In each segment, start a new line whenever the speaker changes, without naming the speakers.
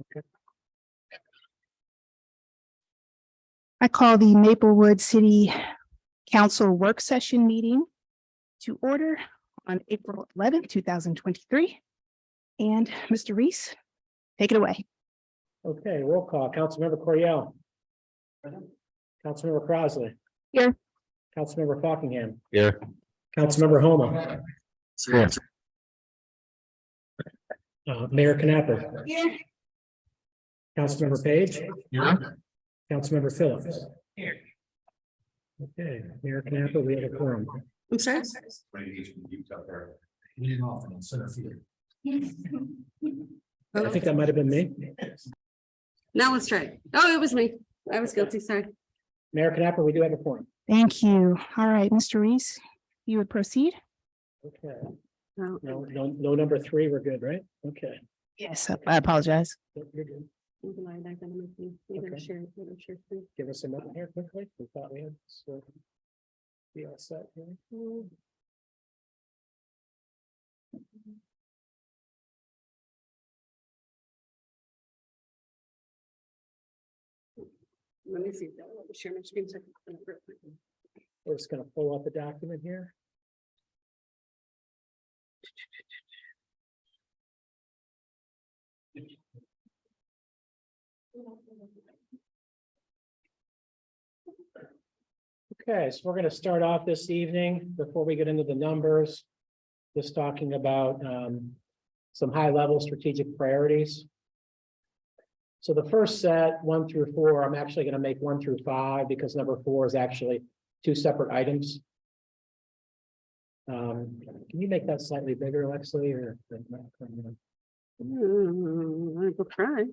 Okay.
I call the Maplewood City Council work session meeting to order on April 11th, 2023. And Mr. Reese, take it away.
Okay, roll call. Councilmember Coriel. Councilmember Crossley.
Here.
Councilmember Fockingham.
Here.
Councilmember Homa. Mayor Knapper.
Here.
Councilmember Page.
Yeah.
Councilmember Phillips. Okay, Mayor Knapper, we have a quorum.
I'm sorry.
I think that might have been me.
Now let's try. Oh, it was me. I was guilty, sorry.
Mayor Knapper, we do have a quorum.
Thank you. All right, Mr. Reese, you would proceed?
Okay,
No,
no number 3, we're good, right? Okay.
Yes, I apologize.
You're good. Okay. Give us a minute here quickly. We thought we had. So be all set here.
Let me see. Let me share my screen. So I can-
We're just gonna pull up the document here. Okay, so we're gonna start off this evening, before we get into the numbers, just talking about some high-level strategic priorities. So the first set, 1 through 4, I'm actually gonna make 1 through 5, because number 4 is actually 2 separate items. Can you make that slightly bigger, Lexi, or?
I will try.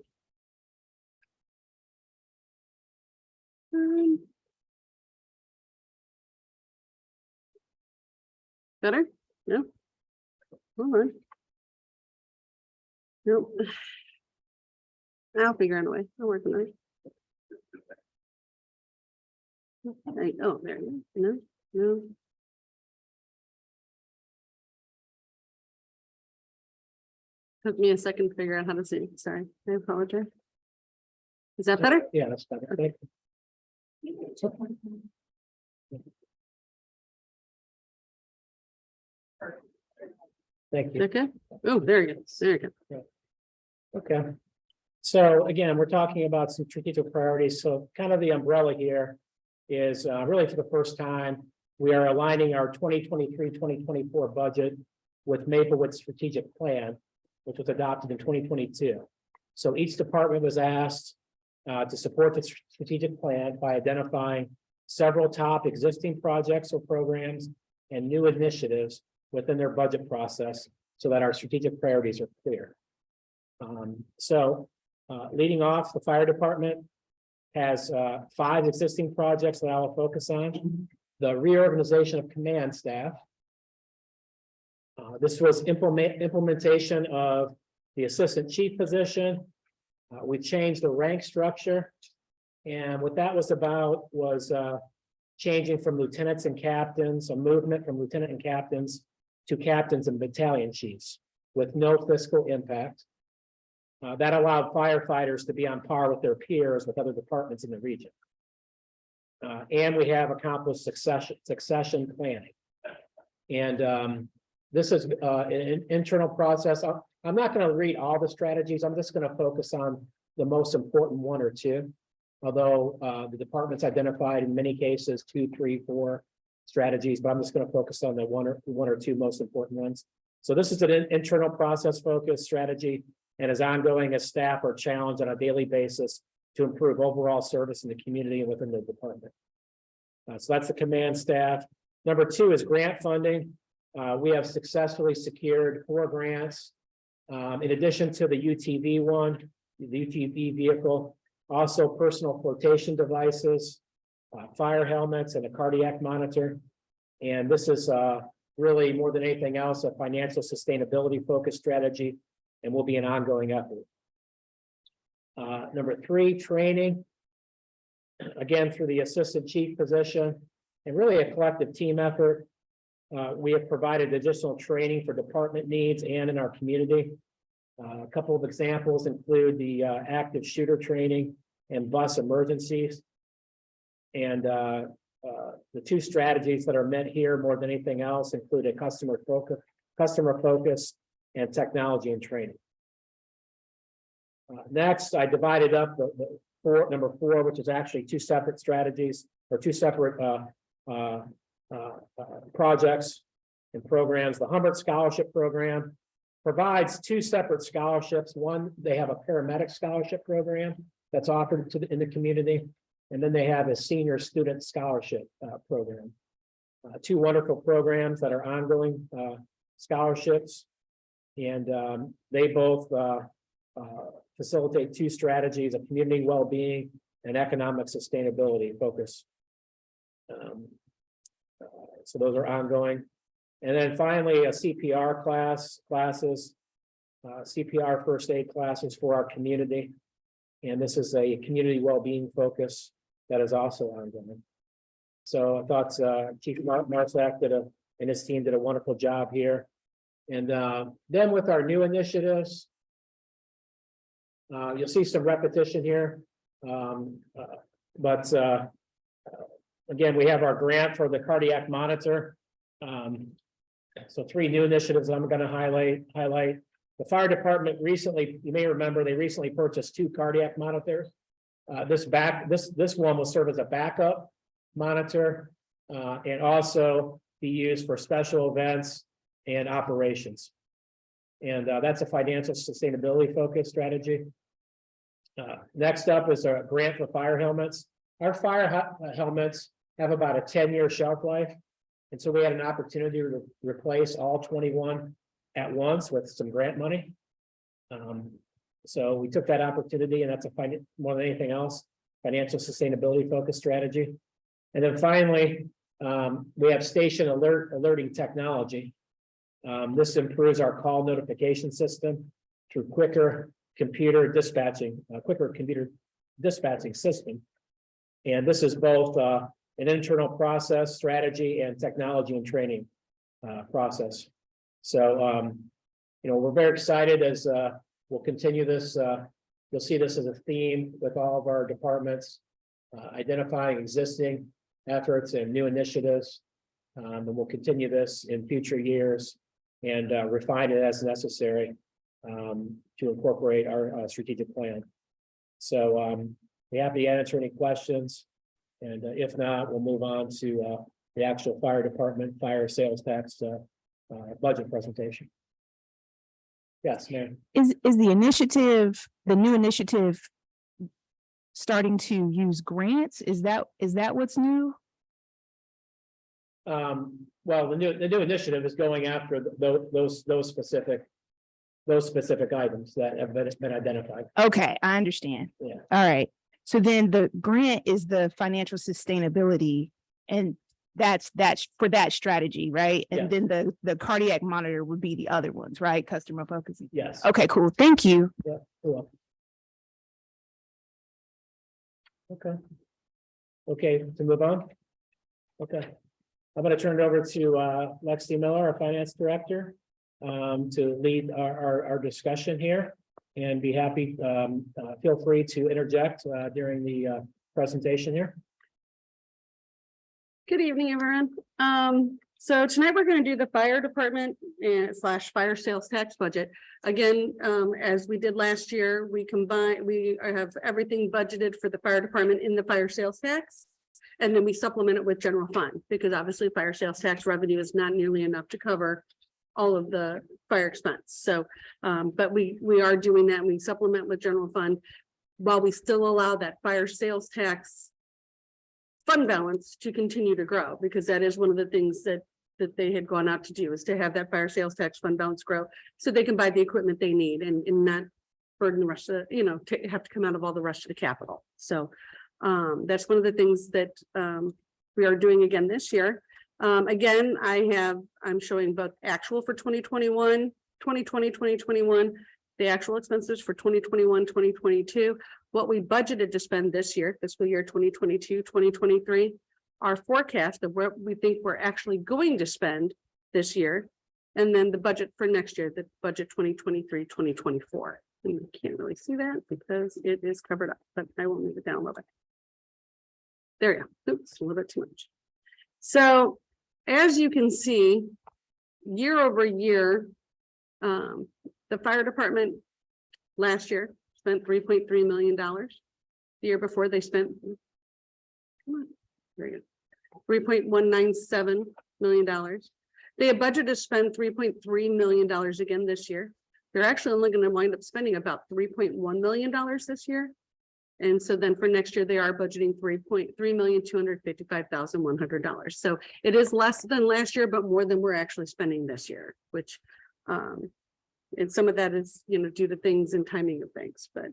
Better? No. Hold on. Nope. I'll figure out a way. I'll work on it. Oh, there you go. No. Took me a second to figure out how to see. Sorry, I apologize. Is that better?
Yeah, that's better. Thank you. Thank you.
Okay. Oh, there you go. There you go.
Okay. So again, we're talking about some strategic priorities. So kind of the umbrella here is really for the first time, we are aligning our 2023-2024 budget with Maplewood's strategic plan, which was adopted in 2022. So each department was asked to support the strategic plan by identifying several top existing projects or programs and new initiatives within their budget process so that our strategic priorities are clear. Leading off, the fire department has 5 existing projects that I will focus on. The reorganization of command staff. This was implementation of the assistant chief position. We changed the rank structure. And what that was about was changing from lieutenants and captains, a movement from lieutenant and captains to captains and battalion chiefs with no fiscal impact. That allowed firefighters to be on par with their peers with other departments in the region. And we have accomplished succession planning. And this is an internal process. I'm not going to read all the strategies. I'm just going to focus on the most important 1 or 2. Although the department's identified in many cases 2, 3, 4 strategies, but I'm just going to focus on the one or two most important ones. So this is an internal process focused strategy and is ongoing as staff are challenged on a daily basis to improve overall service in the community and within the department. So that's the command staff. Number 2 is grant funding. We have successfully secured 4 grants. In addition to the UTV one, the UTV vehicle, also personal flotation devices, fire helmets, and a cardiac monitor. And this is really more than anything else, a financial sustainability focused strategy and will be an ongoing effort. Number 3, training. Again, through the assistant chief position and really a collective team effort. We have provided additional training for department needs and in our community. A couple of examples include the active shooter training and bus emergencies. And the two strategies that are met here more than anything else include a customer focus and technology and training. Next, I divided up the number 4, which is actually 2 separate strategies or 2 separate projects and programs. The Humbert Scholarship Program provides 2 separate scholarships. One, they have a paramedic scholarship program that's offered in the community, and then they have a senior student scholarship program. 2 wonderful programs that are ongoing scholarships, and they both facilitate 2 strategies of community well-being and economic sustainability focus. So those are ongoing. And then finally, a CPR classes, CPR first aid classes for our community. And this is a community well-being focus that is also ongoing. So I thought Chief Marsack and his team did a wonderful job here. And then with our new initiatives, you'll see some repetition here. But again, we have our grant for the cardiac monitor. So 3 new initiatives I'm going to highlight. The fire department recently, you may remember, they recently purchased 2 cardiac monitors. This one will serve as a backup monitor and also be used for special events and operations. And that's a financial sustainability focused strategy. Next up is a grant for fire helmets. Our fire helmets have about a 10-year shelf life. And so we had an opportunity to replace all 21 at once with some grant money. So we took that opportunity, and that's more than anything else, financial sustainability focused strategy. And then finally, we have station alerting technology. This improves our call notification system through quicker computer dispatching system. And this is both an internal process strategy and technology and training process. So, we're very excited as we'll continue this. You'll see this as a theme with all of our departments, identifying existing efforts and new initiatives. And we'll continue this in future years and refine it as necessary to incorporate our strategic plan. So be happy to answer any questions. And if not, we'll move on to the actual fire department, fire sales tax budget presentation. Yes, ma'am.
Is the new initiative starting to use grants? Is that what's new?
Well, the new initiative is going after those specific items that have been identified.
Okay, I understand.
Yeah.
All right. So then the grant is the financial sustainability, and that's for that strategy, right? And
Yes.
then the cardiac monitor would be the other ones, right? Customer focusing.
Yes.
Okay, cool. Thank you.
Yeah. Cool. Okay. Okay, to move on. Okay. I'm going to turn it over to Lexi Miller, our finance director, to lead our discussion here, and be happy. Feel free to interject during the presentation here.
Good evening, everyone. So tonight we're going to do the fire department / fire sales tax budget. Again, as we did last year, we have everything budgeted for the fire department in the fire sales tax. And then we supplement it with general fund, because obviously fire sales tax revenue is not nearly enough to cover all of the fire expense. So, but we are doing that. And we supplement with general fund while we still allow that fire sales tax fund balance to continue to grow, because that is one of the things that they had gone out to do, is to have that fire sales tax fund balance grow so they can buy the equipment they need and not burden the rest of to have to come out of all the rest of the capital. So that's one of the things that we are doing again this year. Again, I'm showing both actual for 2021, 2020, 2021, the actual expenses for 2021, 2022, what we budgeted to spend this year, fiscal year 2022, 2023, our forecast of what we think we're actually going to spend this year, And then the budget for next year, the budget 2023, 2024. And you can't really see that because it is covered up, but I will move it down a little bit. There you go. Oops, a little bit too much. So as you can see, year over year, the fire department last year spent $3.3 million. The year before they spent $3.197 million. They had budgeted to spend $3.3 million again this year. They're actually only going to wind up spending about $3.1 million this year. And so then for next year, they are budgeting $3,255,100. So it is less than last year, but more than we're actually spending this year, which and some of that is, due to things and timing of things, but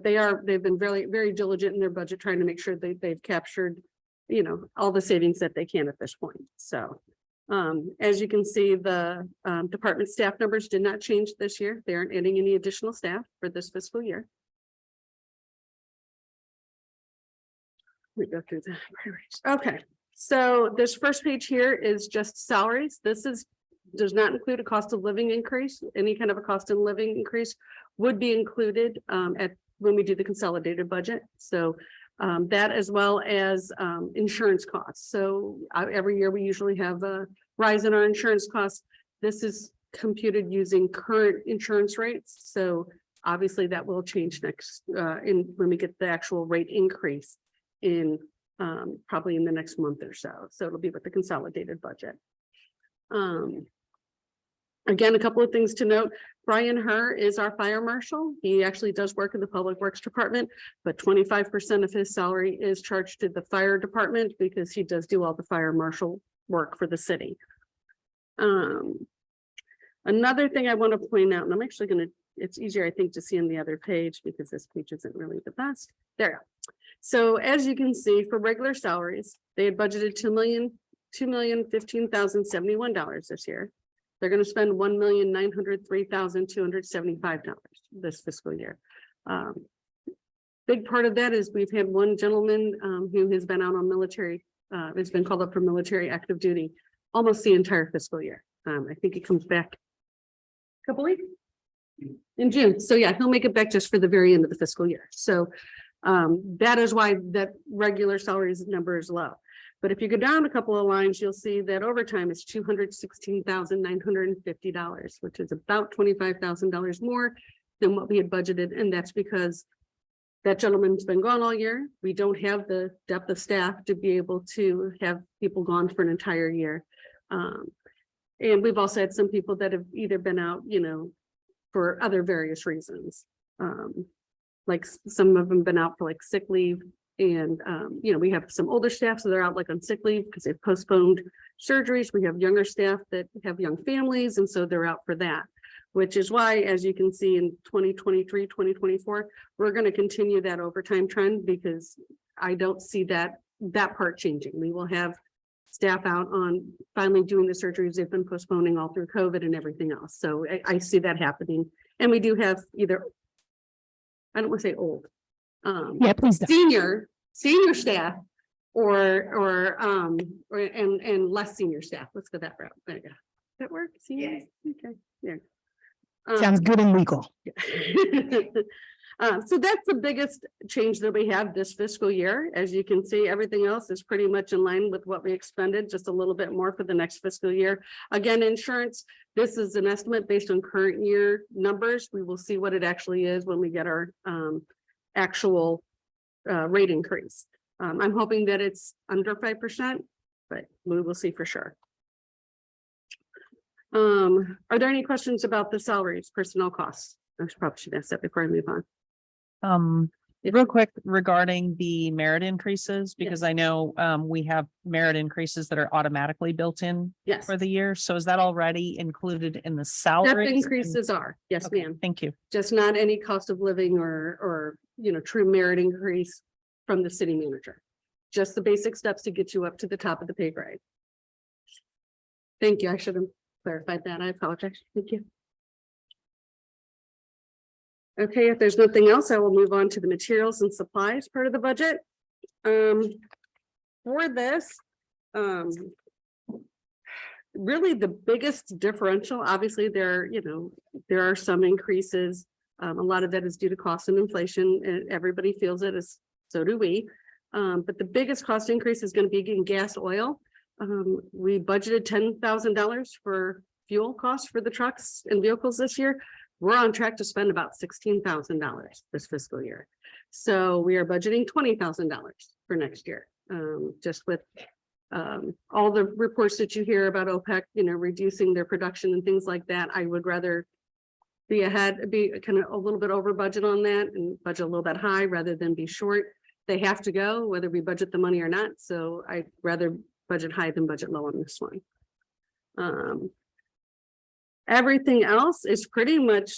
they've been very diligent in their budget, trying to make sure they've captured, all the savings that they can at this point. So as you can see, the department staff numbers did not change this year. They aren't adding any additional staff for this fiscal year. We go through the priorities. Okay, so this first page here is just salaries. This does not include a cost of living increase. Any kind of a cost of living increase would be included when we do the consolidated budget. So that as well as insurance costs. So every year we usually have a rise in our insurance costs. This is computed using current insurance rates. So obviously that will change next when we get the actual rate increase in probably in the next month or so. So it'll be with the consolidated budget. Again, a couple of things to note. Brian Herr is our fire marshal. He actually does work in the Public Works Department, but 25% of his salary is charged to the fire department because he does do all the fire marshal work for the city. Another thing I want to point out, and I'm actually going to, it's easier, I think, to see on the other page because this page isn't really the best. There you go. So as you can see, for regular salaries, they had budgeted $2,015,071 this year. They're going to spend $1,903,275 this fiscal year. Big part of that is we've had one gentleman who has been out on military, has been called up for military active duty almost the entire fiscal year. I think he comes back a couple weeks in June. So yeah, he'll make it back just for the very end of the fiscal year. So that is why that regular salaries number is low. But if you go down a couple of lines, you'll see that overtime is $216,950, which is about $25,000 more than what we had budgeted. And that's because that gentleman's been gone all year. We don't have the depth of staff to be able to have people gone for an entire year. And we've also had some people that have either been out, for other various reasons. Like some of them been out for like sick leave. And, we have some older staff, so they're out like on sick leave because they've postponed surgeries. We have younger staff that have young families, and so they're out for that, which is why, as you can see in 2023, 2024, we're going to continue that overtime trend because I don't see that part changing. We will have staff out on finally doing the surgeries they've been postponing all through COVID and everything else. So I see that happening. And we do have either, I don't want to say old,
Yeah, please don't.
senior staff or less senior staff. Let's go that route. There you go. That work? Seniors? Okay. There.
Sounds good and legal.
So that's the biggest change that we have this fiscal year. As you can see, everything else is pretty much in line with what we expended, just a little bit more for the next fiscal year. Again, insurance, this is an estimate based on current year numbers. We will see what it actually is when we get our actual rate increase. I'm hoping that it's under 5%, but we will see for sure. Are there any questions about the salaries, personnel costs? I probably should ask that before I move on.
Real quick regarding the merit increases, because I know we have merit increases that are automatically built in
Yes,
for the year. So is that already included in the
step
salary?
increases are, yes,
Okay,
ma'am.
thank you.
Just not any cost of living or true merit increase from the city manager. Just the basic steps to get you up to the top of the pay grade. Thank you. I should have clarified that. I apologize. Thank you. Okay, if there's nothing else, I will move on to the materials and supplies part of the budget. For this, really the biggest differential, obviously there, there are some increases. A lot of that is due to cost and inflation, and everybody feels it, as so do we. But the biggest cost increase is going to be in gas oil. We budgeted $10,000 for fuel costs for the trucks and vehicles this year. We're on track to spend about $16,000 this fiscal year. So we are budgeting $20,000 for next year. Just with all the reports that you hear about OPEC, reducing their production and things like that, I would rather be kind of a little bit over budget on that and budget a little bit high rather than be short. They have to go, whether we budget the money or not. So I'd rather budget high than budget low on this one. Everything else is pretty much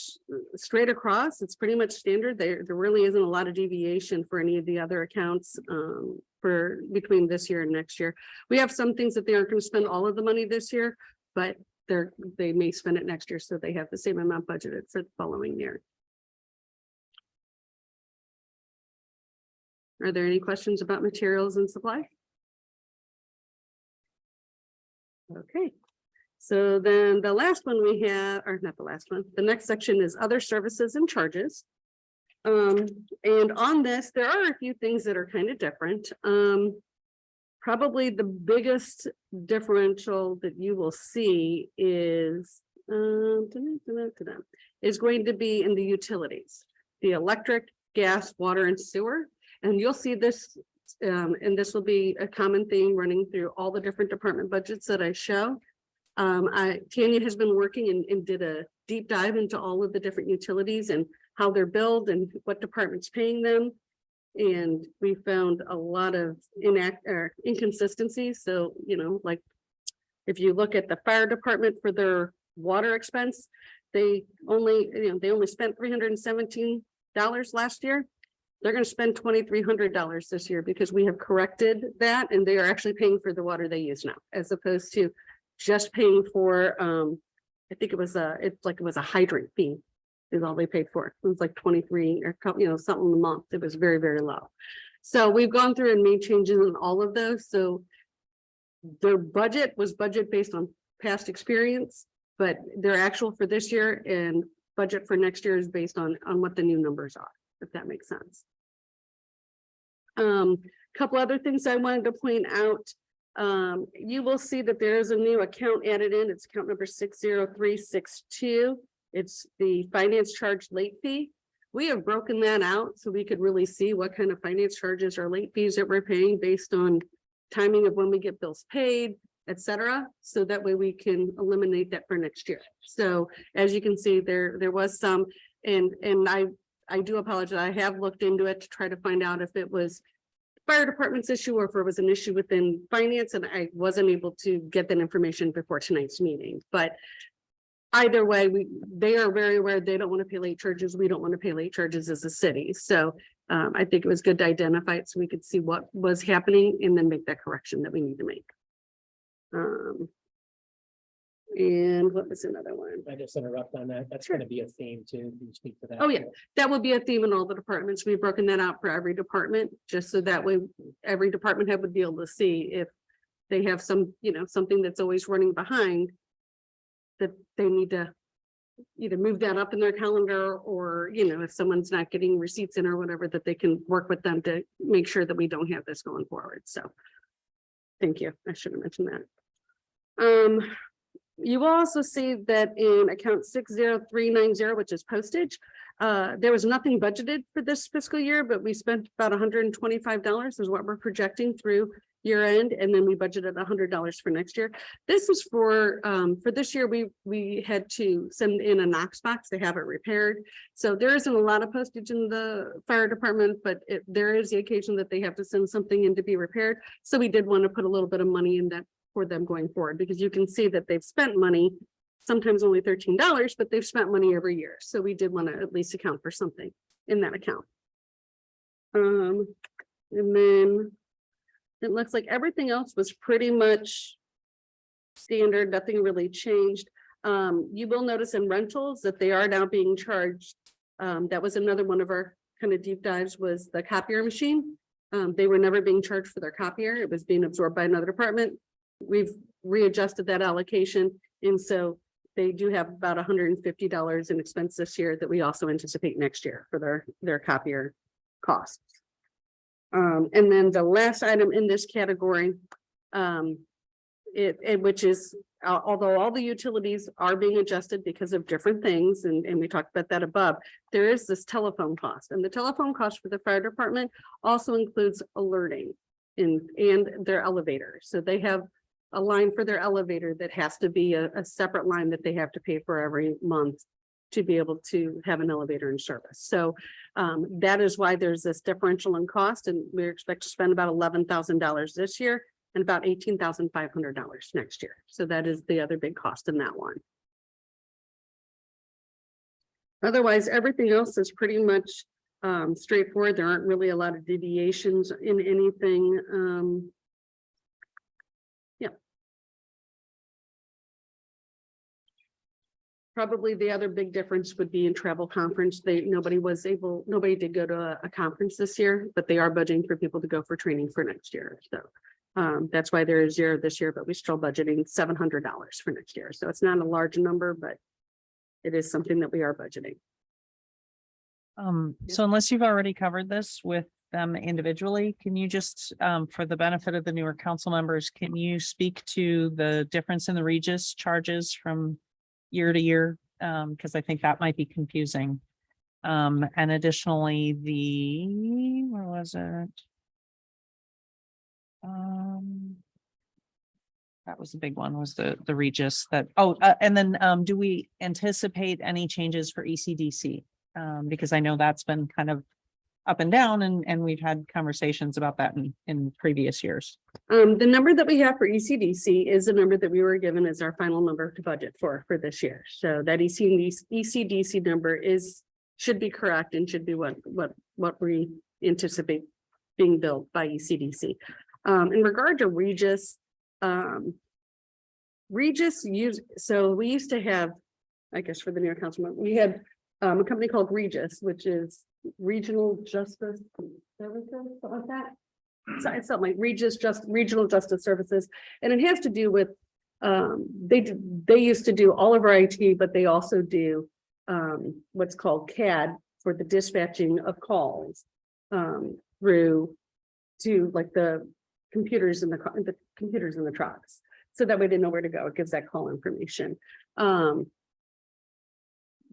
straight across. It's pretty much standard. There really isn't a lot of deviation for any of the other accounts for between this year and next year. We have some things that they aren't going to spend all of the money this year, but they may spend it next year, so they have the same amount budgeted for the following year. Are there any questions about materials and supply? Okay. So then the last one we have, or not the last one, the next section is other services and charges. And on this, there are a few things that are kind of different. Probably the biggest differential that you will see is going to be in the utilities, the electric, gas, water, and sewer. And you'll see this, and this will be a common theme running through all the different department budgets that I show. Tanya has been working and did a deep dive into all of the different utilities and how they're billed and what department's paying them. And we found a lot of inconsistencies. So, like if you look at the fire department for their water expense, they only spent $317 last year. They're going to spend $2,300 this year because we have corrected that, and they are actually paying for the water they use now, as opposed to just paying for, I think it was a hydrant fee is all they paid for. It was like 23 or, something a month. It was very, very low. So we've gone through and made changes in all of those. So their budget was budget based on past experience, but their actual for this year and budget for next year is based on what the new numbers are, if that makes sense. Couple other things I wanted to point out. You will see that there is a new account added in. It's account number 60362. It's the finance charge late fee. We have broken that out so we could really see what kind of finance charges or late fees that we're paying based on timing of when we get bills paid, etc. So that way we can eliminate that for next year. So as you can see, there was some, and I do apologize. I have looked into it to try to find out if it was fire department's issue or if it was an issue within finance, and I wasn't able to get that information before tonight's meeting. But either way, they are very aware they don't want to pay late charges. We don't want to pay late charges as a city. So I think it was good to identify it so we could see what was happening and then make that correction that we need to make. And what was another one?
I just interrupt on that. That's going to be a theme too. Can you speak to that?
Oh, yeah, that will be a theme in all the departments. We've broken that out for every department, just so that way every department head would be able to see if they have some, something that's always running behind, that they need to either move that up in their calendar, or, if someone's not getting receipts in or whatever, that they can work with them to make sure that we don't have this going forward. So thank you. I should have mentioned that. You will also see that in account 60390, which is postage, there was nothing budgeted for this fiscal year, but we spent about $125 is what we're projecting through year end, and then we budgeted $100 for next year. This is for this year. We had to send in a Knox box to have it repaired. So there isn't a lot of postage in the fire department, but there is the occasion that they have to send something in to be repaired. So we did want to put a little bit of money in that for them going forward, because you can see that they've spent money, sometimes only $13, but they've spent money every year. So we did want to at least account for something in that account. And then it looks like everything else was pretty much standard. Nothing really changed. You will notice in rentals that they are now being charged. That was another one of our kind of deep dives, was the copier machine. They were never being charged for their copier. It was being absorbed by another department. We've readjusted that allocation. And so they do have about $150 in expense this year that we also anticipate next year for their copier costs. And then the last item in this category, which is, although all the utilities are being adjusted because of different things, and we talked about that above, there is this telephone cost, and the telephone cost for the fire department also includes alerting and their elevator. So they have a line for their elevator that has to be a separate line that they have to pay for every month to be able to have an elevator in service. So that is why there's this differential in cost, and we expect to spend about $11,000 this year and about $18,500 next year. So that is the other big cost in that one. Otherwise, everything else is pretty much straightforward. There aren't really a lot of deviations in anything. Probably the other big difference would be in travel conference. Nobody did go to a conference this year, but they are budgeting for people to go for training for next year. So that's why there is zero this year, but we're still budgeting $700 for next year. So it's not a large number, but it is something that we are budgeting.
So unless you've already covered this with them individually, can you just, for the benefit of the newer council members, can you speak to the difference in the Regis charges from year to year? Because I think that might be confusing. And additionally, where was it? That was the big one, was the Regis that, and then do we anticipate any changes for ECDC? Because I know that's been kind of up and down, and we've had conversations about that in previous years.
The number that we have for ECDC is the number that we were given as our final number to budget for this year. So that ECDC number should be correct and should be what we anticipate being billed by ECDC. In regard to Regis, so we used to have, I guess for the New York Council, we had a company called Regis, which is Regional Justice Services, something like that. So it's something like Regional Justice Services, and it has to do with they used to do all of our IT, but they also do what's called CAD for the dispatching of calls through to like the computers in the computers in the trucks, so that way they know where to go. It gives that call information.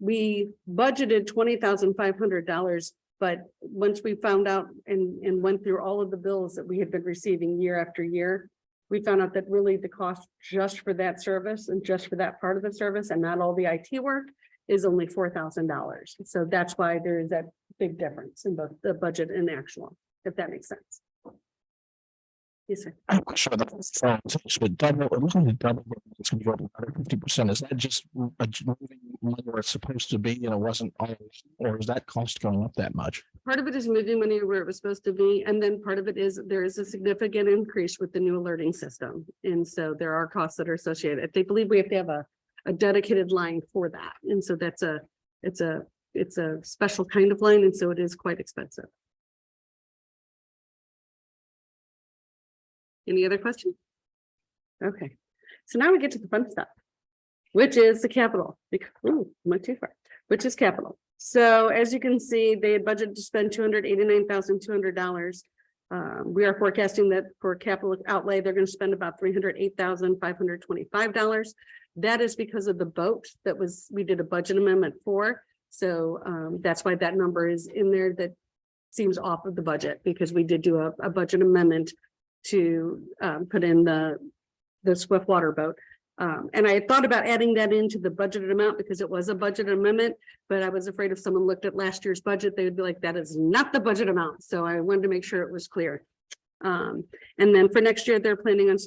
We budgeted $20,500, but once we found out and went through all of the bills that we had been receiving year after year, we found out that really the cost just for that service and just for that part of the service and not all the IT work is only $4,000. So that's why there is that big difference in both the budget and actual, if that makes sense. Yes, sir.
I'm not sure that it's double, it wasn't double, but it's gonna go up another 50%. Is that just moving money where it's supposed to be and it wasn't all, or is that cost going up that much?
Part of it is moving money where it was supposed to be, and then part of it is there is a significant increase with the new alerting system. And so there are costs that are associated. They believe we have to have a dedicated line for that. And so it's a special kind of line, and so it is quite expensive. Any other questions? Okay, so now we get to the fun stuff, which is the capital. Went too far, which is capital. So as you can see, they had budgeted to spend $289,200. We are forecasting that for capital outlay, they're going to spend about $308,525. That is because of the boat we did a budget amendment for. So that's why that number is in there. That seems off of the budget, because we did do a budget amendment to put in the Swift water boat. And I had thought about adding that into the budgeted amount because it was a budget amendment, but I was afraid if someone looked at last year's budget, they would be like, that is not the budget amount. So I wanted to make sure it was clear. And then for next year, they're planning on,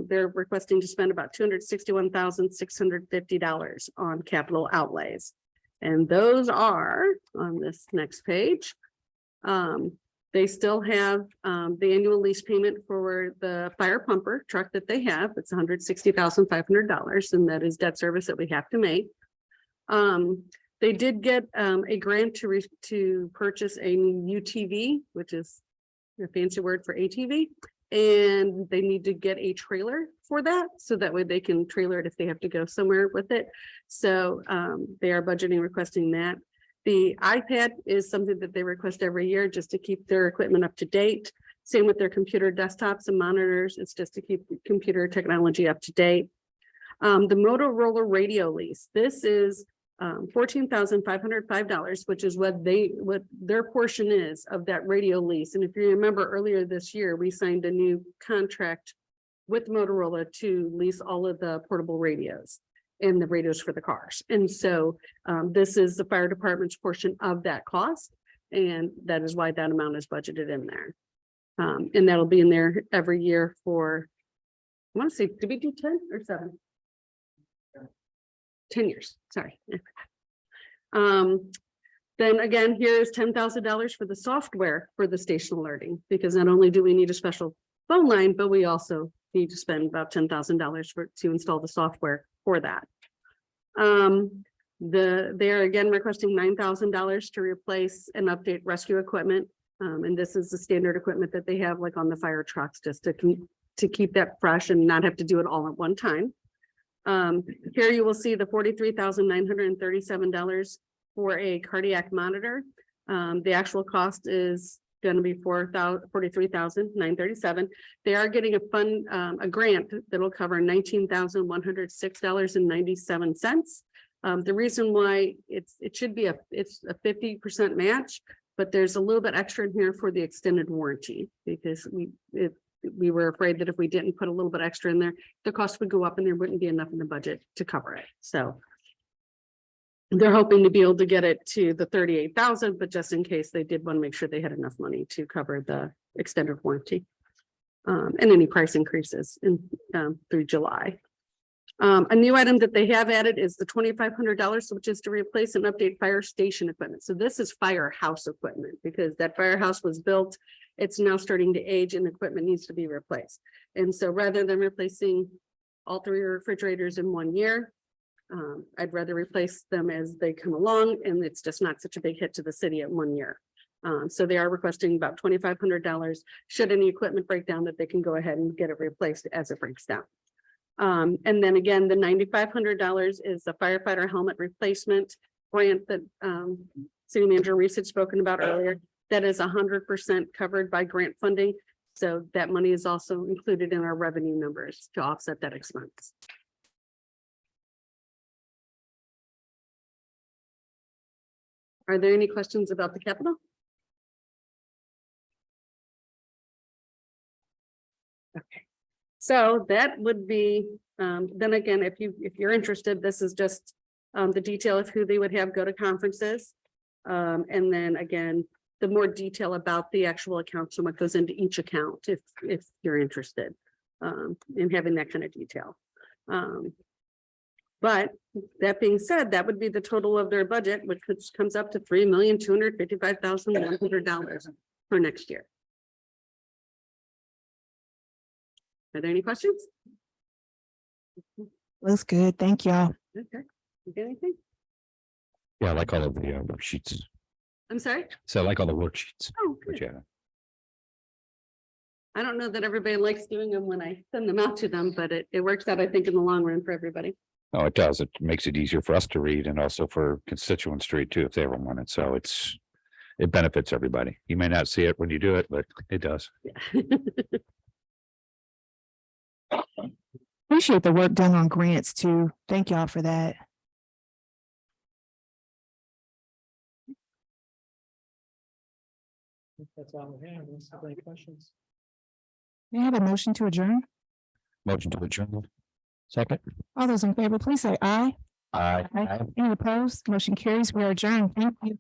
they're requesting to spend about $261,650 on capital outlays. And those are on this next page. They still have the annual lease payment for the fire pumper truck that they have. It's $160,500, and that is debt service that we have to make. They did get a grant to purchase a new UTV, which is a fancy word for ATV, And they need to get a trailer for that, so that way they can trailer it if they have to go somewhere with it. So they are budgeting, requesting that. The iPad is something that they request every year just to keep their equipment up to date. Same with their computer desktops and monitors. It's just to keep the computer technology up to date. The Motorola radio lease, this is $14,505, which is what their portion is of that radio lease. And if you remember earlier this year, we signed a new contract with Motorola to lease all of the portable radios and the radios for the cars. And so this is the fire department's portion of that cost. And that is why that amount is budgeted in there. And that'll be in there every year for, I want to say, did we do 10 or 7? 10 years, sorry. Then again, here's $10,000 for the software for the station alerting, because not only do we need a special phone line, but we also need to spend about $10,000 to install the software for that. They are again requesting $9,000 to replace and update rescue equipment. And this is the standard equipment that they have like on the fire trucks, just to keep that fresh and not have to do it all at one time. Here you will see the $43,937 for a cardiac monitor. The actual cost is going to be $43,937. They are getting a grant that will cover $19,106.97. The reason why it's a 50% match, but there's a little bit extra in here for the extended warranty, because we were afraid that if we didn't put a little bit extra in there, the cost would go up and there wouldn't be enough in the budget to cover it. So they're hoping to be able to get it to the 38,000, but just in case, they did want to make sure they had enough money to cover the extended warranty and any price increases in through July. A new item that they have added is the $2,500, which is to replace and update fire station equipment. So this is firehouse equipment, because that firehouse was built. It's now starting to age and equipment needs to be replaced. And so rather than replacing all 3 refrigerators in 1 year, I'd rather replace them as they come along, and it's just not such a big hit to the city in 1 year. So they are requesting about $2,500. Should any equipment break down, that they can go ahead and get it replaced as it breaks down. And then again, the $9,500 is the firefighter helmet replacement grant that City Manager Reese had spoken about earlier. That is 100% covered by grant funding. So that money is also included in our revenue numbers to offset that expense. Are there any questions about the capital? Okay, so that would be, then again, if you're interested, this is just the detail of who they would have go to conferences. And then again, the more detail about the actual accounts and what goes into each account, if you're interested in having that kind of detail. But that being said, that would be the total of their budget, which comes up to $3,255,100 for next year. Are there any questions?
Looks good. Thank y'all.
Okay, you got anything?
Yeah, I like all of the worksheets.
I'm sorry?
So I like all the worksheets.
Oh,
Which,
good. I don't know that everybody likes doing them when I send them out to them, but it works out, I think, in the long run for everybody.
Oh, it does. It makes it easier for us to read and also for constituents to read too, if they ever want it. So it benefits everybody. You may not see it when you do it, but it does.
Yeah.
Appreciate the work done on grants too. Thank y'all for that.
That's all we have. Unless you have any questions.
May I have a motion to adjourn?
Motion to adjourn.
Second.
All those in favor, please say aye.
Aye.
Any opposed? Motion carries. We are adjourned. Thank you.